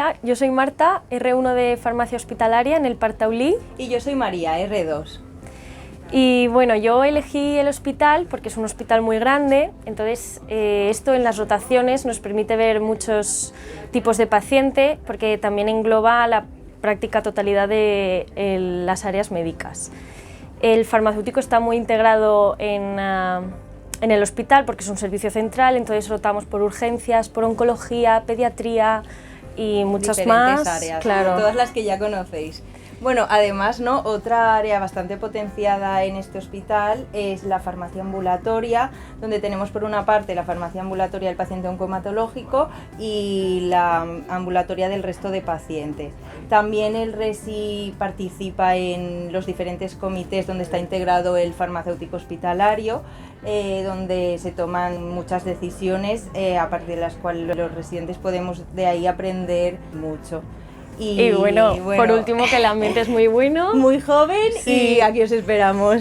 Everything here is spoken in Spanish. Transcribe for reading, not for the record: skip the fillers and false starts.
Hola, yo soy Marta, R1 de Farmacia Hospitalaria en el Partaulí. Y yo soy María, R2. Y bueno, yo elegí el hospital porque es un hospital muy grande, entonces esto en las rotaciones nos permite ver muchos tipos de paciente porque también engloba la práctica totalidad de las áreas médicas. El farmacéutico está muy integrado en el hospital porque es un servicio central, entonces rotamos por urgencias, por oncología, pediatría y muchas Diferentes más. áreas, Claro. todas las que ya conocéis. Bueno, además, ¿no? Otra área bastante potenciada en este hospital es la farmacia ambulatoria, donde tenemos por una parte la farmacia ambulatoria del paciente oncohematológico y la ambulatoria del resto de pacientes. También el RESI participa en los diferentes comités donde está integrado el farmacéutico hospitalario, donde se toman muchas decisiones a partir de las cuales los residentes podemos de ahí aprender mucho. Y bueno, por último, que el ambiente es muy bueno. Muy joven, sí. Y aquí os esperamos.